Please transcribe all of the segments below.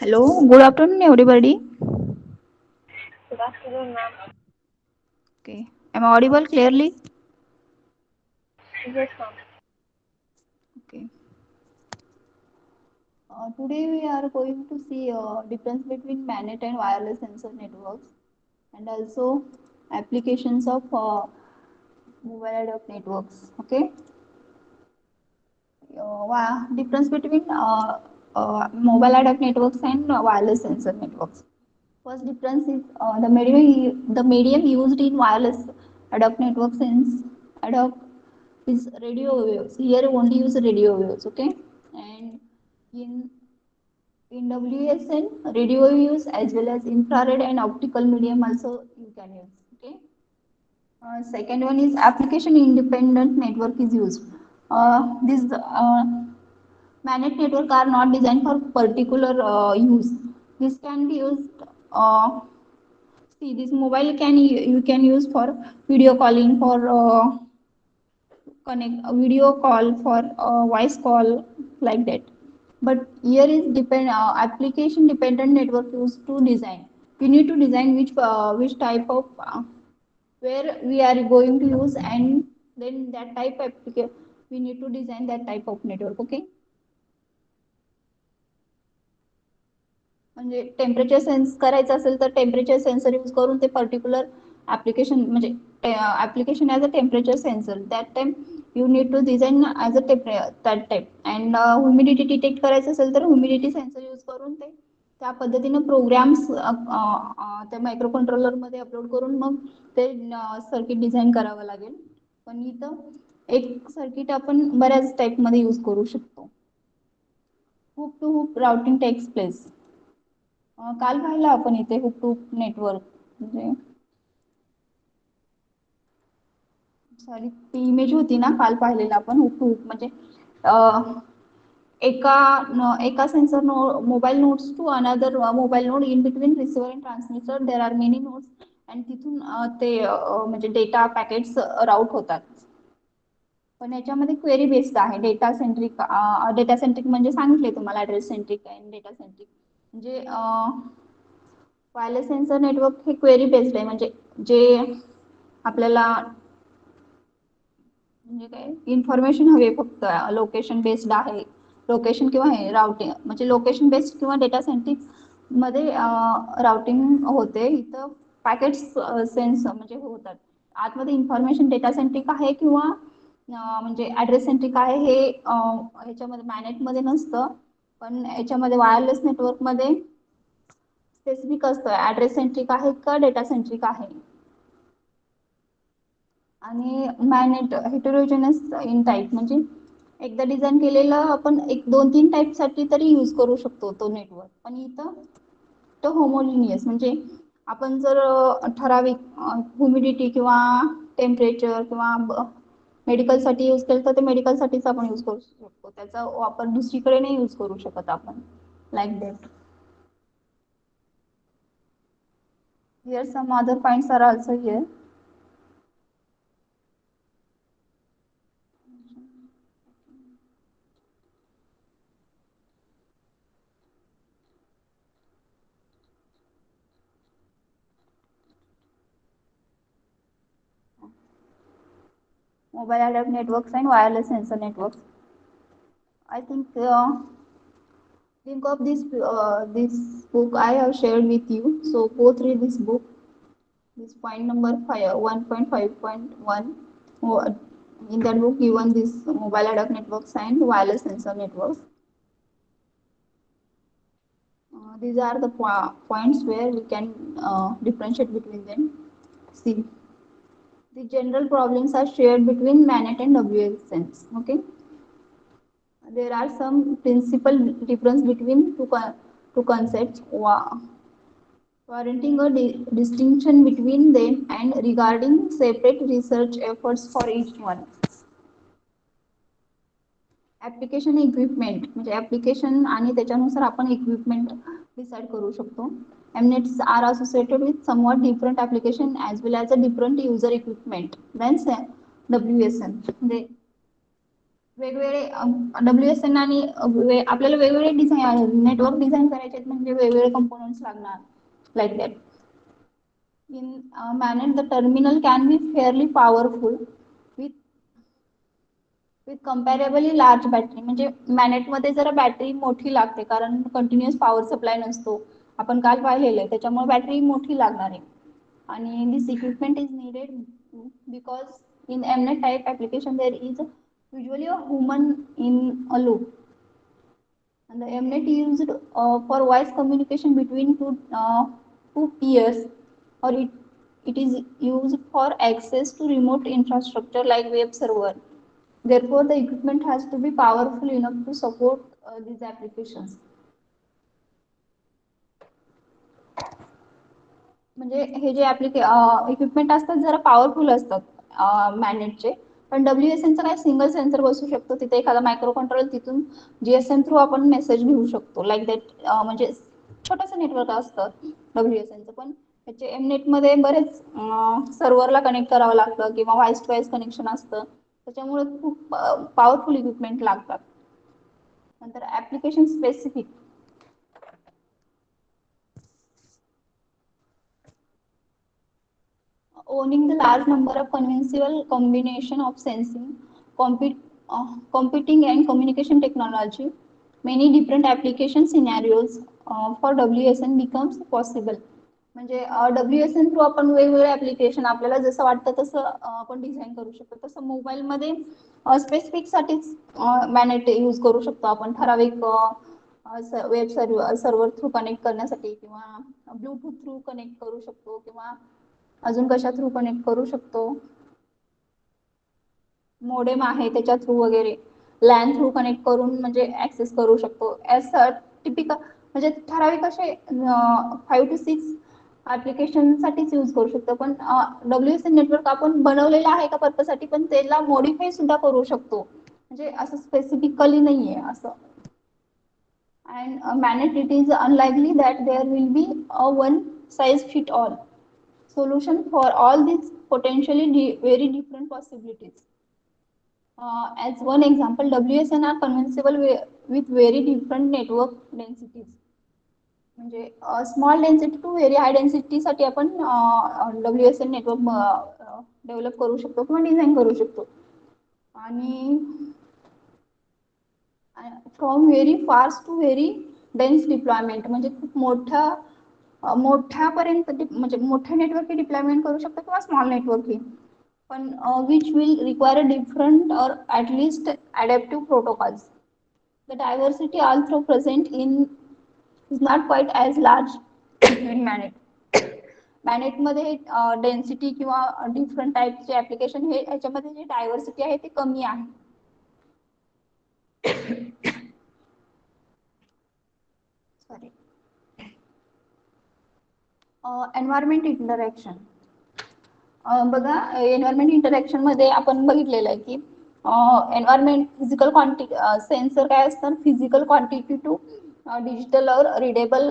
Hello, good afternoon, everybody. Good afternoon, ma'am. Okay, am I audible clearly? Yes, ma'am. Okay. Today we are going to see difference between managed and wireless sensor networks, and also applications of mobile ad networks. Okay. Difference between mobile ad networks and wireless sensor networks. First difference is the medium used in wireless ad networks is ad hoc is radio waves. Here only use radio waves, okay? And in WSN, radio waves as well as infrared and optical medium also you can use, okay? Second one is application independent network is used. This managed network are not designed for particular use. This can be used. See, this mobile you can use for video calling, for connect a video call, for voice call, like that. But here is application dependent network used to design. We need to design which type of where we are going to use, and then that type application we need to design that type of network. Okay. म्हणजे temperature sense करायचं असेल तर temperature sensor use करून ते particular application म्हणजे application as a temperature sensor that time you need to design as a that type and humidity detect करायचं असेल तर ह्युमिडिटी सेन्सर यूज करून ते त्या पद्धतीनं प्रोग्राम्स त्या मायक्रो कंट्रोलरमध्ये अपलोड करून मग ते सर्किट डिझाईन करावं लागेल. पण इथं एक सर्किट आपण बऱ्याच टाईपमध्ये यूज करू शकतो. Hook to hook routing takes place. काल पाहिलं आपण इथे हुक टू नेटवर्क म्हणजे सॉरी ती इमेज होती ना काल पाहिलेलं आपण हुक टू हुक म्हणजे एका sensor mobile nodes to another mobile node in between receiver and transmitter there are many nodes आणि तिथून ते म्हणजे डेटा पॅकेट्स राऊट होतात. पण याच्यामध्ये क्वेरी बेस्ड आहे. डेटा सेंट्रिक म्हणजे सांगितले तुम्हाला ऍड्रेस सेंट्रिक आणि डेटा सेंट्रिक म्हणजे वायरलेस सेन्सर नेटवर्क हे क्वेरी बेस्ड आहे. म्हणजे जे आपल्याला म्हणजे काय इन्फॉर्मेशन हवी फक्त लोकेशन बेस्ड आहे. लोकेशन किंवा हे राउटिंग म्हणजे लोकेशन बेस्ड किंवा डेटा सेंट्रिक मध्ये राउटिंग होते. इथं पॅकेट्स सेन्स म्हणजे होतात. आतमध्ये इन्फॉर्मेशन डेटा सेंट्रिक आहे किंवा म्हणजे ऍड्रेस सेंट्रिक आहे हे ह्याच्यामध्ये मॅनेटमध्ये नसतं. पण याच्यामध्ये वायरलेस नेटवर्क मध्ये स्पेसिफिक असतं ऍड्रेस सेंट्रिक आहे का डेटा सेंट्रिक आहे. आणि मॅनेट हेटेरोजेनस इन टाईप म्हणजे एकदा डिझाईन केलेलं आपण एक दोन तीन टाईप साठी तरी यूज करू शकतो तो नेटवर्क. पण इथं तो होमोलिनियस म्हणजे आपण जर ठराविक ह्युमिडिटी किंवा टेम्परेचर किंवा मेडिकलसाठी यूज केलं तर ते मेडिकलसाठीच आपण यूज करू शकतो. त्याचा वापर दुसरीकडे नाही यूज करू शकत आपण like that. Here some other points are also here. Mobile ad networks and wireless sensor networks. I think of this book I have shared with you. So both read this book. This point number 1.5.1. In that book given this mobile ad networks and wireless sensor networks. These are the points where we can differentiate between them. See, the general problems are shared between MANET and WSNs. Okay, there are some principal difference between two concepts, warranting a distinction between them and regarding separate research efforts for each one. Application equipment म्हणजे application आणि त्याच्यानुसार आपण equipment decide करू शकतो. MANETs are associated with somewhat different application as well as a different user equipment than WSN. म्हणजे वेगवेगळे WSN आणि आपल्याला वेगवेगळे डिझाईन नेटवर्क डिझाईन करायचे आहेत म्हणजे वेगवेगळे कंपोनंट्स लागणार like that. In managed, the terminal can be fairly powerful with comparably large battery. म्हणजे मॅनेटमध्ये जरा बॅटरी मोठी लागते कारण कंटिन्युअस पॉवर सप्लाय नसतो. आपण काल पाहिलेलं आहे त्याच्यामुळे बॅटरी मोठी लागणार आहे. आणि this equipment is needed because in MNet type application there is usually a human in a loop. And the MNet used for voice communication between two peers, or it is used for access to remote infrastructure like web server. Therefore, the equipment has to be powerful enough to support these applications. म्हणजे हे जे equipment असतात जरा powerful असतात मॅनेटचे. पण WSNचं काय single sensor बसू शकतो तिथे एखादा मायक्रो कंट्रोलर तिथून GSM थ्रू आपण मेसेज घेऊ शकतो लाईक दॅट. म्हणजे छोटंसं नेटवर्क असतं WSNचं. पण त्याचे एमनेटमध्ये बरेच सर्व्हरला कनेक्ट करावं लागतं किंवा व्हॉइस टू व्हॉइस कनेक्शन असतं त्याच्यामुळे खूप पॉवरफुल इक्विपमेंट लागतात. नंतर application specific. Owning the large number of conventional combination of sensing, computing and communication technology, many different application scenarios for WSN becomes possible. म्हणजे WSN थ्रू आपण वेगवेगळे application आपल्याला जसं वाटतं तसं आपण डिझाईन करू शकतो. तसं मोबाईलमध्ये स्पेसिफिक साठीच मॅनेट यूज करू शकतो आपण ठराविक वेब सर्व्हर थ्रू कनेक्ट करण्यासाठी किंवा ब्लूटूथ थ्रू कनेक्ट करू शकतो किंवा अजून कशा थ्रू कनेक्ट करू शकतो. मोडेम आहे त्याच्या थ्रू वगैरे लॅन थ्रू कनेक्ट करून म्हणजे ऍक्सेस करू शकतो. ऍज टिपिकल म्हणजे ठराविक असे 5 to 6 ऍप्लिकेशन साठीच यूज करू शकतो. पण WSN नेटवर्क आपण बनवलेलं आहे का पर्पजसाठी पण त्याला मॉडिफाय सुद्धा करू शकतो. म्हणजे असं स्पेसिफिकली नाहीये असं. And managed, it is unlikely that there will be a one size fit all solution for all these potentially very different possibilities. As one example, WSN are conventional with very different network densities. म्हणजे small density to very high density साठी आपण WSN network develop करू शकतो किंवा design करू शकतो. आणि from very fast to very dense deployment म्हणजे खूप मोठ्यापर्यंत म्हणजे मोठ्या नेटवर्क डिप्लॉयमेंट करू शकतो किंवा स्मॉल नेटवर्क पण which will require different or at least adaptive protocols. The diversity also present in is not quite as large in MANET. मॅनेटमध्ये डेन्सिटी किंवा डिफरंट टाईपचे ऍप्लिकेशन हे याच्यामध्ये जे डायव्हर्सिटी आहे ते कमी आहे. सॉरी. Environment interaction. बघा एन्व्हायरमेंट इंटरॅक्शन मध्ये आपण बघितलेलं आहे की एन्व्हायरमेंट फिजिकल क्वांटिटी सेन्सर काय असतं फिजिकल क्वांटिटी टू डिजिटल और रिडेबल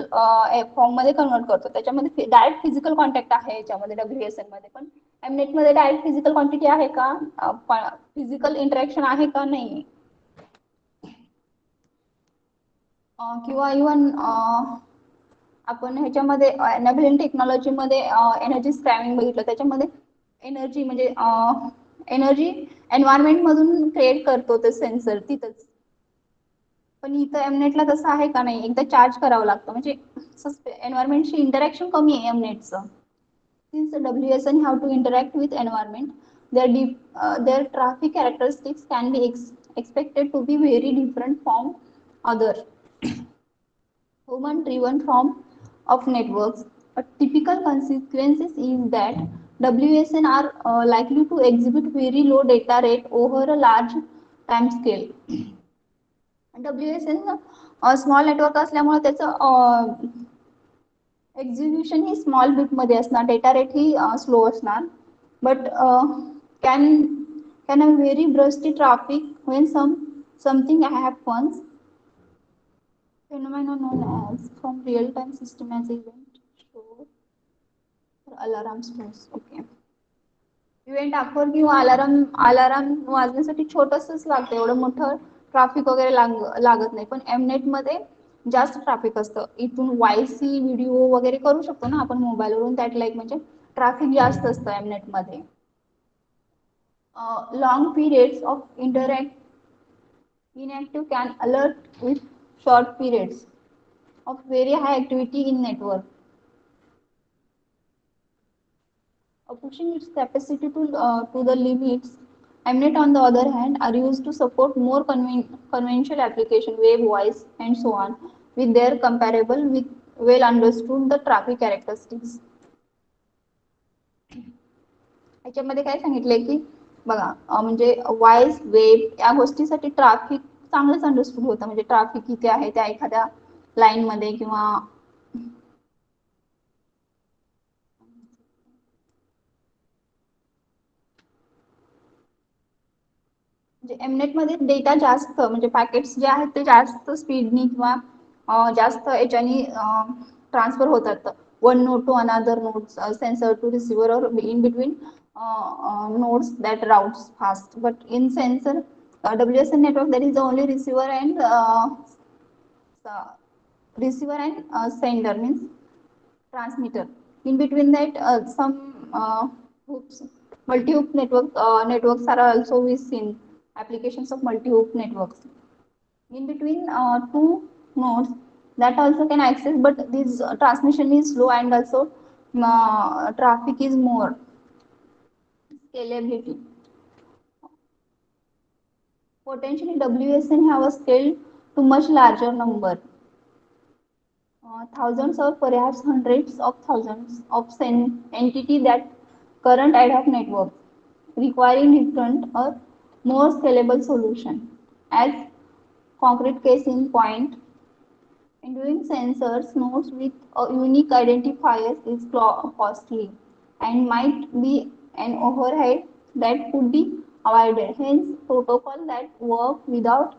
फॉर्म मध्ये कन्वर्ट करतो. त्याच्यामध्ये डायरेक्ट फिजिकल कॉन्टॅक्ट आहे याच्यामध्ये WSN मध्ये. पण एमनेट मध्ये डायरेक्ट फिजिकल क्वांटिटी आहे का फिजिकल इंटरॅक्शन आहे का नाही. किंवा इव्हन आपण ह्याच्यामध्ये एनेबलिंग टेक्नॉलॉजी मध्ये एनर्जी स्क्रॅमिंग बघितलं. त्याच्यामध्ये एनर्जी म्हणजे एनर्जी एन्व्हायरमेंट मधून क्रिएट करतो ते सेन्सर तिथंच. पण इथं एमनेटला तसं आहे का नाही एकदा चार्ज करावं लागतं म्हणजे एन्व्हायरमेंटशी इंटरॅक्शन कमी आहे एमनेटचं. Since WSN have to interact with environment, their traffic characteristics can be expected to be very different from other human-driven form of networks. A typical consequences is that WSN are likely to exhibit very low data rate over a large time scale. WSN small network असल्यामुळे त्याचं execution ही small bit मध्ये असणार. Data rate ही slow असणार. But can have very bursty traffic when something happens. Phenomena known as from real-time system as event show or alarm stores. Okay. Event आखर किंवा alarm वाजण्यासाठी छोटंसंच लागतं, एवढं मोठं ट्रॅफिक वगैरे लागत नाही. पण एमनेट मध्ये जास्त ट्रॅफिक असतं. इथून वायसी व्हिडिओ वगैरे करू शकतो ना आपण मोबाईलवरून, दॅट लाईक म्हणजे ट्रॅफिक जास्त असतं एमनेट मध्ये. Long periods of inactive can alert with short periods of very high activity in network. Pushing its capacity to the limits. Mnet, on the other hand, are used to support more conventional application, web, voice, and so on, with their comparable with well understood the traffic characteristics. याच्यामध्ये काय सांगितलंय की बघा, म्हणजे voice web या गोष्टीसाठी traffic चांगलंच understood होतं, म्हणजे ट्रॅफिक किती आहे त्या एखाद्या लाईन मध्ये किंवा म्हणजे एमनेट मध्ये डेटा जास्त, म्हणजे पॅकेट्स जे आहेत ते जास्त स्पीडनी किंवा जास्त याच्यानी ट्रान्सफर होतात. One node to another node, sensor to receiver or in between nodes that routes fast. But in sensor WSN network, there is only receiver and sender, means transmitter. In between that, some hoops, multi-hoop networks are also we seen applications of multi-hoop networks. In between two nodes that also can access, but this transmission is slow and also traffic is more. Scalability. Potentially, WSN have a scale to much larger number, thousands or perhaps hundreds of thousands of entity that current ad hoc network, requiring different or more scalable solution. As concrete case in point, enduring sensors nodes with a unique identifiers is costly and might be an overhead that could be avoided. Hence, protocol that work without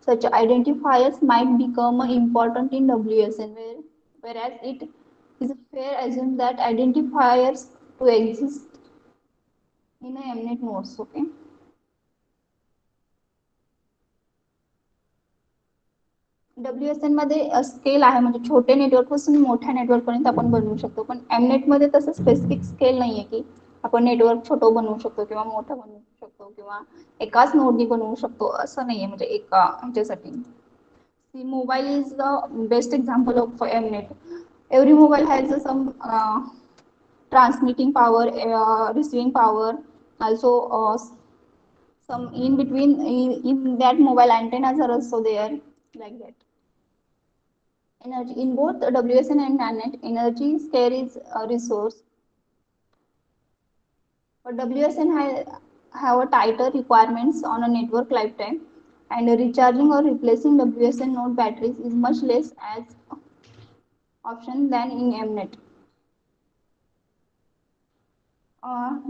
such identifiers might become important in WSN, whereas it is fair assume that identifiers to exist in a MNET nodes. Okay. WSN मध्ये scale आहे, म्हणजे छोटे network पासून मोठ्या network पर्यंत आपण बनवू शकतो. पण एमनेट मध्ये तसं स्पेसिफिक स्केल नाहीये की आपण नेटवर्क छोटं बनवू शकतो किंवा मोठं बनवू शकतो किंवा एकाच नोडनी बनवू शकतो, असं नाहीये. म्हणजे एका ह्याच्यासाठी mobile is the best example of MANET. Every mobile has some transmitting power, receiving power, also some in between in that mobile antennas are also there, like that. Energy in both WSN and NANET, energy scale is a resource, but WSN have a tighter requirements on a network lifetime, and recharging or replacing WSN node batteries is much less as option than in MNET.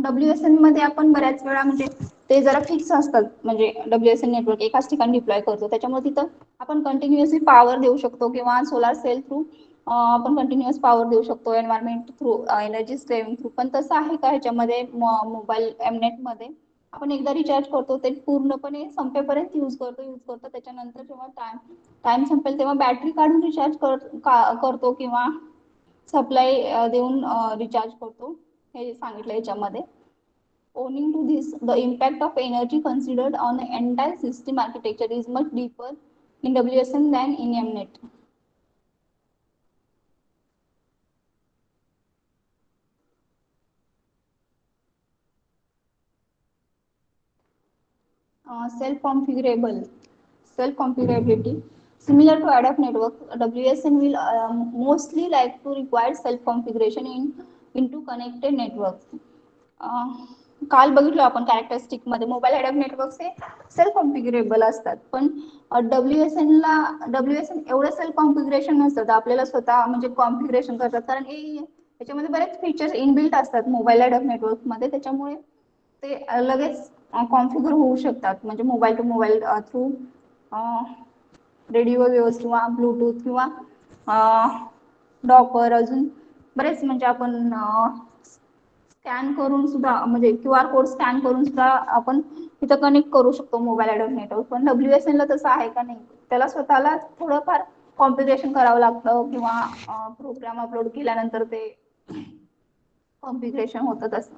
WSN मध्ये आपण बऱ्याच वेळा म्हणजे ते जरा fix असतात, म्हणजे WSN network एकाच ठिकाणी डिप्लॉय करतो, त्याच्यामुळे तिथं आपण कंटिन्युअसली पॉवर देऊ शकतो किंवा सोलार सेल थ्रू आपण कंटिन्युअस पॉवर देऊ शकतो, environment through, energy saving through. पण तसं आहे का ह्याच्यामध्ये मोबाईल एमनेट मध्ये आपण एकदा रिचार्ज करतो ते पूर्णपणे संपेपर्यंत यूज करतो त्याच्यानंतर जेव्हा टाइम संपेल तेव्हा बॅटरी काढून रिचार्ज करतो किंवा सप्लाय देऊन रिचार्ज करतो, हे सांगितलं याच्यामध्ये. Owing to this, the impact of energy considered on the entire system architecture is much deeper in WSN than in MNET. Self-configurable, self-configurability. Similar to ad hoc network, WSN will mostly like to require self-configuration into connected networks. काल बघितलं आपण characteristic मध्ये mobile ad हॉक networks हे self कॉन्फिगरेबल असतात, पण WSN एवढं self configuration नसतं, आपल्याला स्वतः म्हणजे कॉन्फिगरेशन करतात, कारण याच्यामध्ये बरेच फीचर्स इनबिल्ट असतात मोबाईल ॲड हॉक नेटवर्क मध्ये, त्याच्यामुळे ते लगेच कॉन्फिगर होऊ शकतात, म्हणजे mobile to mobile through radio waves किंवा ब्लूटूथ किंवा डॉपर, अजून बरेच म्हणजे आपण स्कॅन करून सुद्धा म्हणजे QR कोड स्कॅन करून सुद्धा आपण तिथं कनेक्ट करू शकतो मोबाईल ॲडॉप्ट नेटवर्क. पण WSN ला तसं आहे का नाही, त्याला स्वतःला थोडंफार कॉन्फिगरेशन करावं लागतं किंवा प्रोग्राम अपलोड केल्यानंतर ते कॉन्फिगरेशन होतं तसं.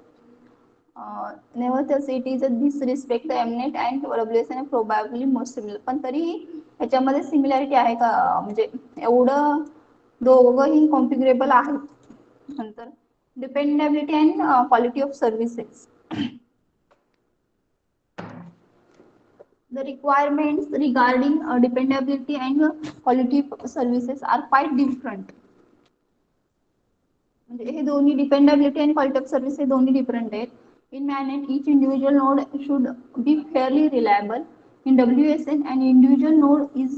Nevertheless, it is a disrespect the Mnet and WSN are probably more similar. पण तरीही याच्यामध्ये सिमिलॅरिटी आहे का, म्हणजे एवढं दोघंही कॉन्फिगरेबल आहेत. नंतर dependability and quality of services. The requirements regarding dependability and quality of services are quite different. म्हणजे हे दोन्ही डिपेंडेबिलिटी आणि क्वालिटी ऑफ सर्व्हिस हे दोन्ही डिफरंट आहेत. In MANET, each individual node should be fairly reliable. In WSN, an individual node is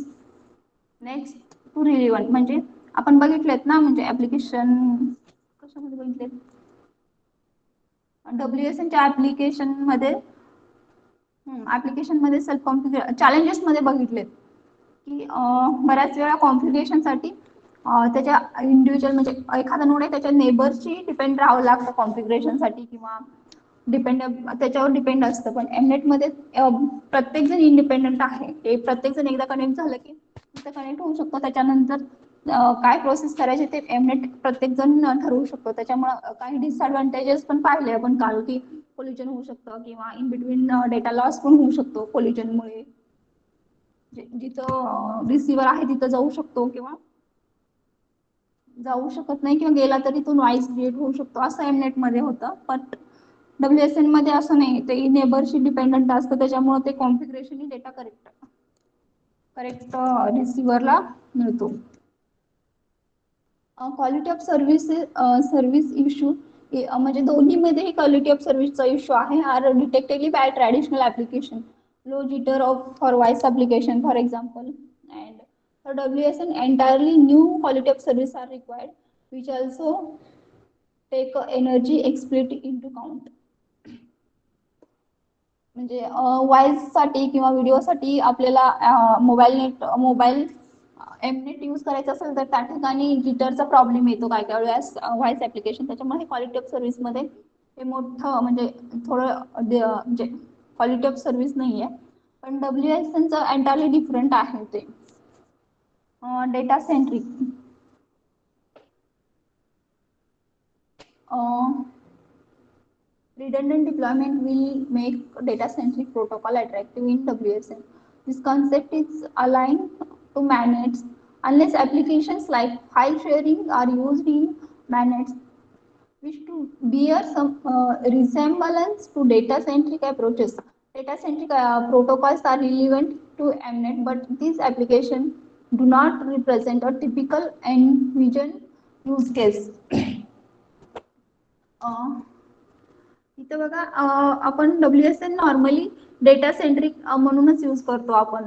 next to relevant. म्हणजे आपण बघितलेत ना, म्हणजे ऍप्लिकेशन कशामध्ये बघितलेत, WSN च्या ऍप्लिकेशन मध्ये सेल्फ कॉन्फिगर चॅलेंजेस मध्ये बघितलेत की बऱ्याच वेळा कॉन्फिगरेशनसाठी त्याच्या इंडिव्हिज्युअल म्हणजे एखादा नोड आहे त्याच्या नेबरची डिपेंड राहावं लागतं कॉन्फिगरेशनसाठी किंवा त्याच्यावर डिपेंड असतं. पण एमनेट मध्ये प्रत्येक जण इंडिपेंडंट आहे. प्रत्येक जण एकदा कनेक्ट झालं की तिथं कनेक्ट होऊ शकतो. त्याच्यानंतर काय प्रोसेस करायची ते एमनेट प्रत्येक जण ठरवू शकतो. त्याच्यामुळे काही डिसएडव्हान्टेजेस पण पाहिले आपण काल की कोलिजन होऊ शकतं किंवा इन बिटवीन डेटा लॉस पण होऊ शकतो कोलिजनमुळे. जिथं रिसिव्हर आहे तिथं जाऊ शकतो किंवा जाऊ शकत नाही किंवा गेला तरी तो नॉईज क्रिएट होऊ शकतो, असं एमनेट मध्ये होतं. पण WSN मध्ये असं नाही, ते नेबरशी डिपेंडंट असतं. त्याच्यामुळे ते कॉन्फिगरेशन डेटा करेक्ट रिसिव्हरला मिळतो. क्वालिटी ऑफ सर्व्हिस इश्यू म्हणजे दोन्हीमध्ये क्वालिटी ऑफ सर्व्हिसचा इश्यू आहे. Are detectedly by traditional application, low jitter of for voice application for example. And for WSN, entirely new quality of service are required, which also take energy explicitly into count. म्हणजे voice साठी किंवा व्हिडिओसाठी आपल्याला mobile एमनेट use करायचं असेल तर त्या ठिकाणी जिटरचा प्रॉब्लेम येतो काय काय वेळेस व्हॉइस ऍप्लिकेशन. त्याच्यामुळे क्वालिटी ऑफ सर्व्हिस मध्ये हे मोठं म्हणजे थोडं म्हणजे क्वालिटी ऑफ सर्व्हिस नाही आहे. पण WSNचं एंटायरली डिफरंट आहे ते. Data centric redundant deployment will make data-centric protocol attractive in WSN. This concept is aligned to MANETs unless applications like file sharing are used in MANETs, which to bear some resemblance to data-centric approaches. Data-centric protocols are relevant to MNET, but these applications do not represent a typical envisioned use case. इथं बघा आपण WSN normally data centric म्हणूनच use करतो आपण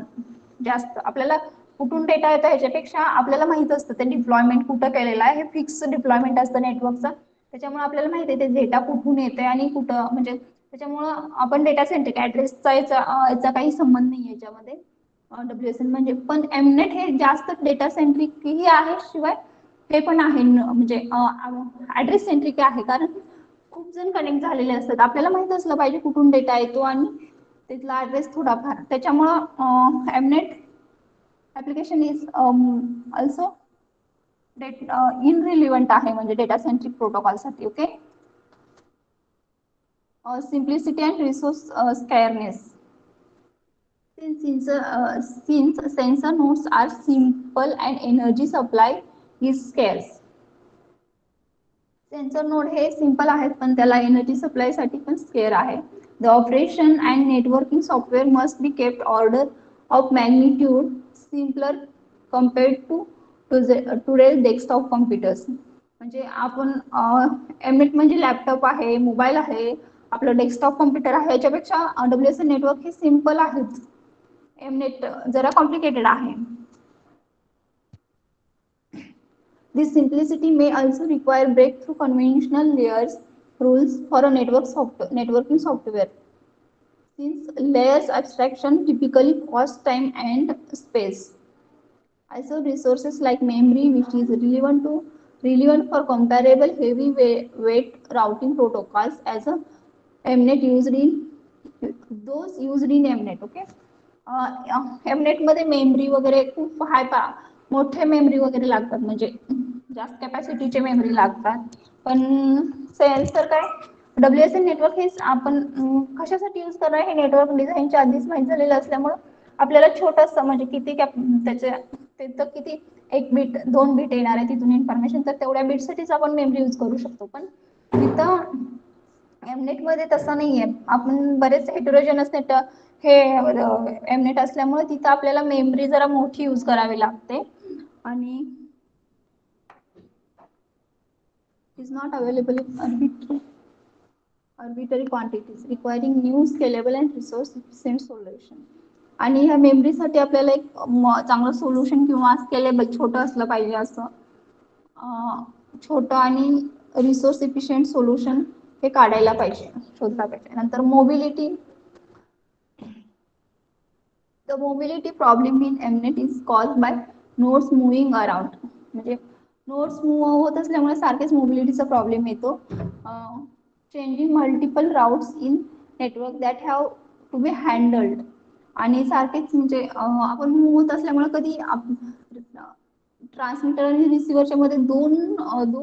जास्त. आपल्याला कुठून data येतो ह्याच्यापेक्षा आपल्याला माहित असतं ते डिप्लॉयमेंट कुठं केलेलं आहे. हे फिक्स डिप्लॉयमेंट असतं नेटवर्कचं. त्याच्यामुळे आपल्याला माहिती आहे ते डेटा कुठून येते आणि कुठं, म्हणजे त्याच्यामुळं आपण डेटा सेंट्रिक ऍड्रेसचा याचा काही संबंध नाही याच्यामध्ये WSN म्हणजे. पण एमनेट हे जास्त डेटा सेंट्रिकही आहे, शिवाय हे पण आहे म्हणजे ऍड्रेस सेंट्रिक आहे. कारण खूप जण कनेक्ट झालेले असतात, आपल्याला माहित असलं पाहिजे कुठून डेटा येतो आणि तिथला ऍड्रेस थोडाफार. त्याच्यामुळं MANET application is also irrelevant आहे म्हणजे डेटा सेंट्रिक प्रोटोकॉलसाठी. Okay. Simplicity and resource scarceness. Since sensor nodes are simple and energy supply is scarce. Sensor node हे सिंपल आहेत पण त्याला एनर्जी सप्लाय साठी पण स्केअर आहे. The operation and networking software must be kept order of magnitude simpler compared to today's desktop computers. म्हणजे आपण एमनेट म्हणजे लॅपटॉप आहे, मोबाईल आहे, आपलं डेस्कटॉप कम्प्युटर आहे, याच्यापेक्षा WSN नेटवर्क हे सिंपल आहेत. एमनेट जरा कॉम्प्लिकेटेड आहे. This simplicity may also require breakthrough conventional layers rules for a networking software, since layers abstraction typically cost time and space. Also, resources like memory, which is relevant to relevant for comparable heavy weight routing protocols as a Mnet used in those used in Mnet. Okay. Mnet मध्ये memory वगैरे खूप मोठे memory वगैरे लागतात, म्हणजे जास्त कॅपॅसिटीचे memory लागतात. पण सेन्सर काय, WSN नेटवर्क हे आपण कशासाठी यूज करणार हे नेटवर्क डिझाईनच्या आधीच माहीत झालेलं असल्यामुळं आपल्याला छोटंसं म्हणजे किती त्याचं किती 1 बीट 2 बीट येणार आहे तिथून इन्फॉर्मेशन, तर तेवढ्या बीटसाठीच आपण मेमरी यूज करू शकतो. पण तिथं एमनेट मध्ये तसं नाहीये. आपण बरेच हेटेरोजेनस नेट हे एमनेट असल्यामुळे तिथं आपल्याला मेमरी जरा मोठी यूज करावी लागते आणि is not available in arbitrary quantities requiring new scalable and resource efficient solution. आणि ह्या मेमरीसाठी आपल्याला एक चांगलं सोल्युशन किंवा स्केलेबल छोटं असलं पाहिजे, असं छोटं आणि रिसोर्स इफिशियंट सोल्युशन हे काढायला पाहिजे, शोधला पाहिजे. नंतर mobility. The mobility problem in Mnet is caused by nodes moving around. म्हणजे नोड्स मूव्ह होत असल्यामुळे सारखेच मोबिलिटीचा प्रॉब्लेम येतो. Changing multiple routes in network that have to be handled. आणि सारखेच म्हणजे आपण मूव्ह होत असल्यामुळे कधी ट्रान्समीटर आणि रिसिव्हरच्या मध्ये दोन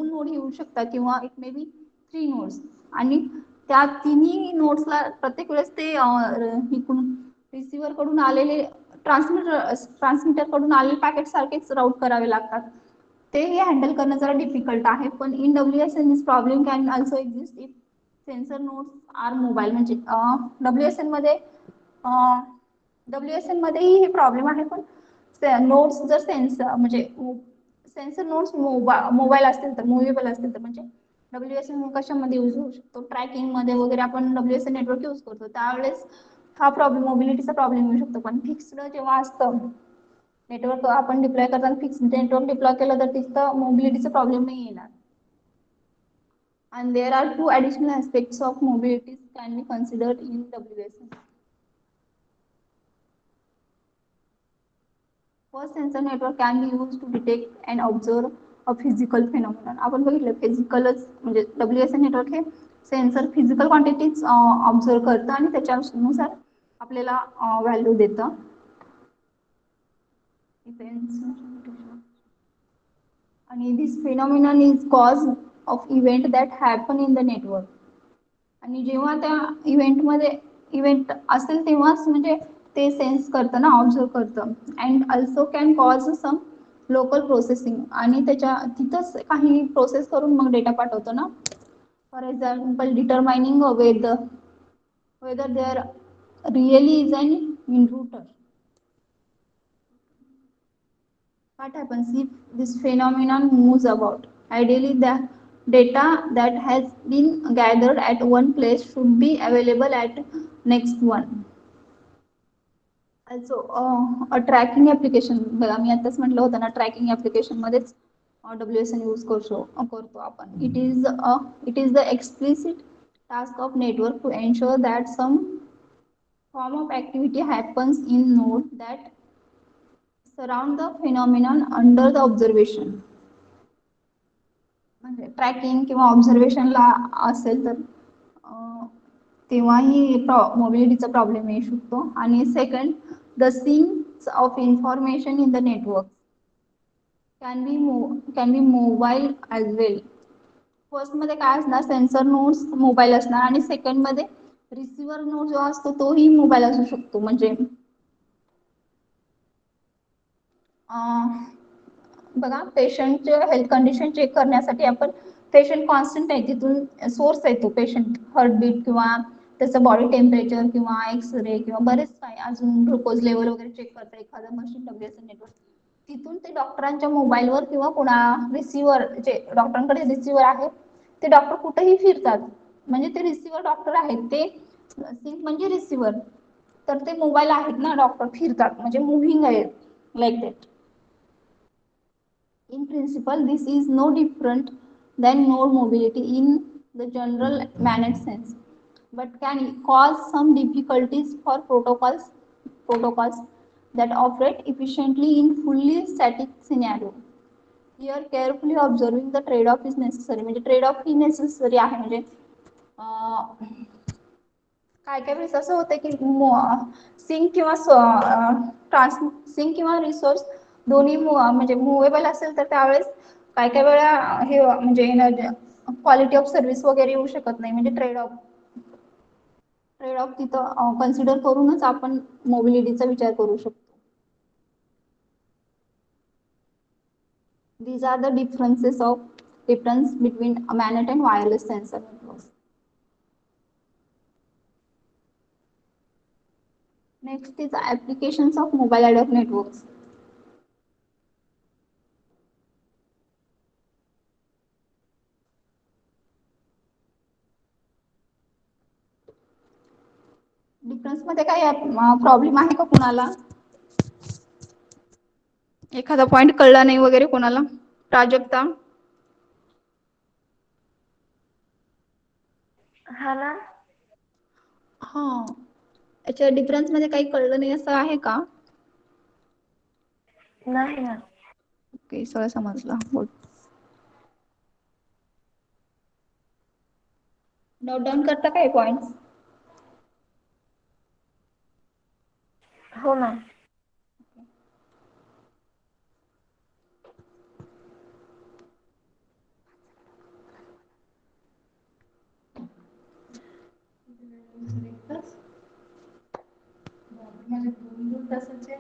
नोड येऊ शकतात किंवा इट मे बी 3 नोड्स, आणि त्या तिन्ही नोड्सला प्रत्येक वेळेस ते रिसिव्हर कडून आलेले ट्रान्समीटर कडून आलेले पॅकेट सारखेच राऊट करावे लागतात. ते हे हँडल करणं जरा डिफिकल्ट आहे. पण in WSN this problem can also exist if sensor nodes are mobile. म्हणजे WSN मध्येही हे प्रॉब्लेम आहे, पण नोड्स जर सेन्सर नोड्स मोबाईल असतील तर, मुव्हेबल असतील तर, म्हणजे WSN कशामध्ये यूज होऊ शकतो, ट्रॅकिंग मध्ये वगैरे आपण WSN नेटवर्क यूज करतो, त्यावेळेस हा प्रॉब्लेम मोबिलिटीचा प्रॉब्लेम येऊ शकतो. पण फिक्स्ड जेव्हा असतं नेटवर्क आपण डिप्लॉय करताना, फिक्स नेटवर्क डिप्लॉय केलं तर तिथं मोबिलिटीचा प्रॉब्लेम नाही येणार. And there are 2 additional aspects of mobility can be considered in WSN. First, sensor network can be used to detect and observe a physical phenomenon. आपण बघितलं फिजिकलच म्हणजे WSN नेटवर्क हे सेन्सर फिजिकल क्वांटिटीज ऑब्झर्व करतं आणि त्याच्यानुसार आपल्याला value देतं. आणि this phenomenon is cause of event that happen in the network. आणि जेव्हा त्या इव्हेंट असेल तेव्हाच म्हणजे ते सेन्स करतं ना, ऑब्झर्व करतं. And also can cause some local processing. आणि तिथंच काही प्रोसेस करून मग डेटा पाठवतो ना. For example determining whether there really is an intruder. What happens if this phenomenon moves about? Ideally, the data that has been gathered at one place should be available at next one. Also, a tracking application. बघा मी आताच म्हटलं होतं ना, tracking application मध्येच WSN use करतो आपण. It is the explicit task of network to ensure that some form of activity happens in node that surround the phenomenon under the observation. म्हणजे tracking किंवा ऑब्झर्वेशनला असेल तर तेव्हाही मोबिलिटीचा प्रॉब्लेम येऊ शकतो. आणि second, the scenes of information in the network can be mobile as well. First मध्ये काय असणार, सेन्सर नोड्स मोबाईल असणार, आणि सेकंड मध्ये रिसिव्हर नोड जो असतो तोही मोबाईल असू शकतो. म्हणजे बघा पेशंटचे हेल्थ कंडिशन चेक करण्यासाठी आपण पेशंट कॉन्स्टंट आहे तिथून सोर्स आहे तो पेशंट हार्टबीट किंवा त्याचं बॉडी टेम्परेचर किंवा एक्सरे किंवा बरेच काय अजून ग्लुकोज लेवल वगैरे चेक करता एखादं मशीन WSN नेटवर्क. तिथून ते डॉक्टरांच्या मोबाईलवर किंवा कोणा रिसिव्हर जे डॉक्टरांकडे रिसिव्हर आहे ते डॉक्टर कुठेही फिरतात, म्हणजे ते रिसिव्हर डॉक्टर आहेत, ते सिंक म्हणजे रिसिव्हर, तर ते मोबाईल आहेत ना, डॉक्टर फिरतात म्हणजे मुव्हिंग आहे like that. In principle, this is no different than node mobility in the general managed sense, but can cause some difficulties for protocols that operate efficiently in fully static scenario. Here carefully observing the trade off is necessary म्हणजे trade off ही necessary आहे म्हणजे काय काय वेळेस असं होतं की sink किंवा ट्रान्स सिंक किंवा रिसोर्स दोन्ही म्हणजे मुव्हेबल असेल तर त्यावेळेस काय काय वेळा हे म्हणजे क्वालिटी ऑफ सर्व्हिस वगैरे येऊ शकत नाही म्हणजे ट्रेड ऑफ तिथं कन्सिडर करूनच आपण मोबिलिटीचा विचार करू शकतो. These are the difference between a MANET and wireless sensor networks. Next is applications of mobile ad hoc networks. Difference मध्ये काही प्रॉब्लेम आहे का कुणाला? एखादा पॉइंट कळला नाही वगैरे कोणाला? प्राजक्ता. हा ना. हा. याच्या डिफरन्स मध्ये काही कळलं नाही असं आहे का? नाही ना. ओके, सगळं समजलं. बोल. नोट डाऊन करता काय पॉइंट्स? हो मॅम. म्हणजे 2-2 तासाचे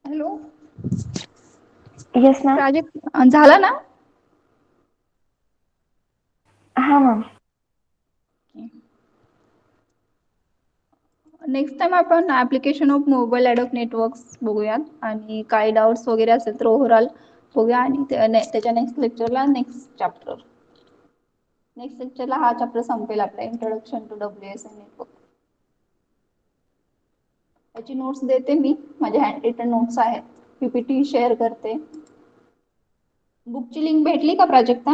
हॅलो येस मॅम. प्राजक्त झाला ना? हां मॅम. नेक्स्ट टाइम आपण ऍप्लिकेशन ऑफ मोबाईल ॲडॉप नेटवर्क्स बघूयात आणि काही डाऊट्स वगैरे असेल तर ओव्हरऑल बघूया आणि त्याच्या नेक्स्ट लेक्चरला नेक्स्ट लेक्चरला हा चॅप्टर संपेल आपला इंट्रोडक्शन टू WSN नेटवर्क. त्याची नोट्स देते मी, माझे हँड रिटन नोट्स आहेत. PPT शेअर करते. बुकची लिंक भेटली का प्राजक्ता?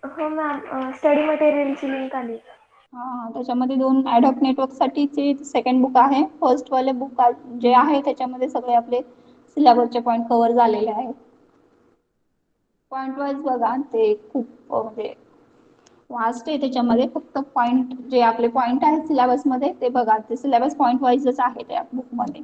हो मॅम, स्टडी मटेरियलची लिंक आली. हा, त्याच्यामध्ये 2 ॲडॉप नेटवर्क साठीचे सेकंड बुक आहे. फर्स्ट वाले बुक जे आहे त्याच्यामध्ये सगळे आपले सिलेबसचे पॉईंट कव्हर झालेले आहेत. पॉईंट वाईज बघा, ते खूप म्हणजे वास्ट आहे. त्याच्यामध्ये फक्त पॉईंट जे आपले पॉईंट आहेत सिलेबसमध्ये ते बघा. ते सिलेबस पॉईंट वाईजच आहे त्या बुकमध्ये.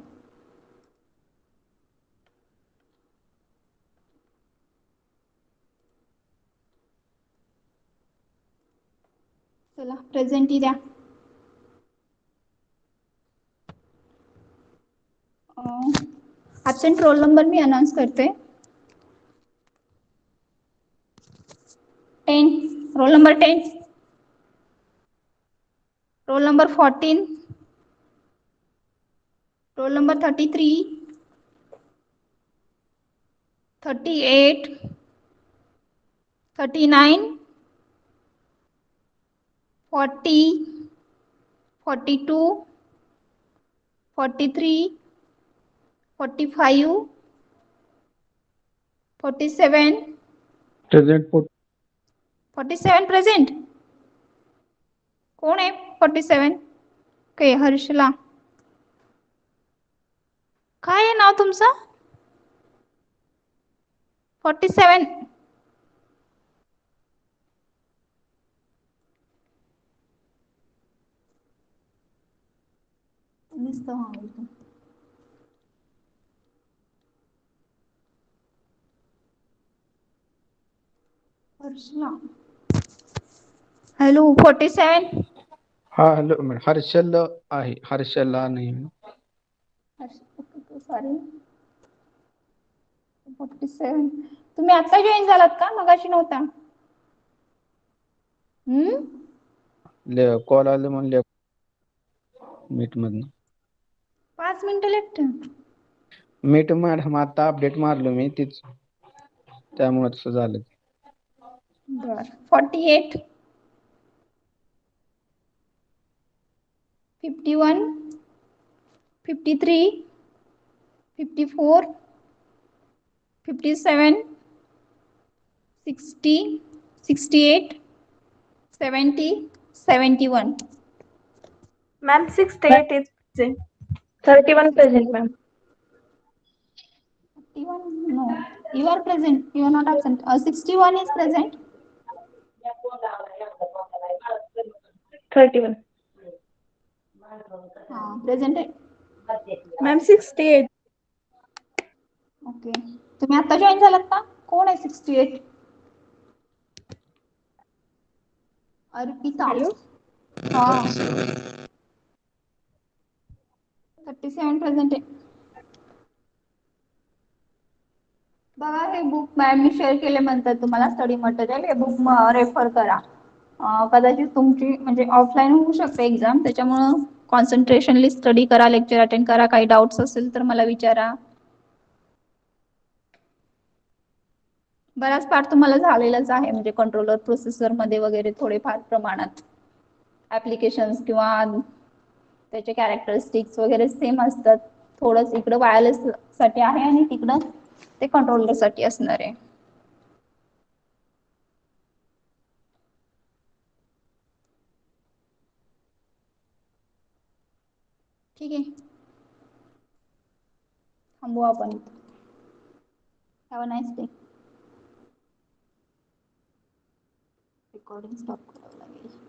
चला प्रेझेंटी द्या. ॲब्सेंट रोल नंबर मी अनाऊन्स करते. 10, roll number 10, roll number 14, roll number 33, 38, 39, 40, 42, 43, 45, 47. Present 47 present. कोण आहे 47? ओके, हर्षला. काय आहे नाव तुमचं? 47. हर्षला. हॅलो 47. हा हॅलो मॅडम, हर्षल आहे, हर्षला नाही. सॉरी 47. तुम्ही आता जॉईन झालात का? मगाशी नव्हता. कॉल आले म्हणले मीट मधनं. 5 मिनिटं लेट. मीट मॅडम आता अपडेट मारलो मी, तीच त्यामुळे तसं झालं. बर. 48, 51, 53, 54, 57, 60, 68, 70, 71. Ma'am 68 is present. 31 present ma'am. 31? No. You are present. You are not absent. 61 is present. 31. हाँ, प्रेझेंट आहे. मॅम 68. ओके. तुम्ही आता जॉईन झालात का? कोण आहे 68? अर्पिता. हॅलो. हा. 37 प्रेझेंट आहे. बघा, हे बुक मॅमनी शेअर केले म्हणतात तुम्हाला स्टडी मटेरियल. हे बुक रेफर करा. कदाचित तुमची म्हणजे ऑफलाईन होऊ शकते एक्झाम, त्याच्यामुळं कॉन्सन्ट्रेशनली स्टडी करा, लेक्चर अटेंड करा. काही डाऊट्स असेल तर मला विचारा. बराच पार्ट तुम्हाला झालेलाच आहे, म्हणजे कंट्रोलर प्रोसेसर मध्ये वगैरे थोडेफार प्रमाणात ऍप्लिकेशन्स किंवा त्याचे कॅरेक्टरिस्टिक्स वगैरे सेम असतात. थोडंच इकडं वायरलेस साठी आहे आणि तिकडं ते कंट्रोलर साठी असणार आहे. ठीक आहे, थांबू आपण. Have a nice day. Recording stop करावं लागेल.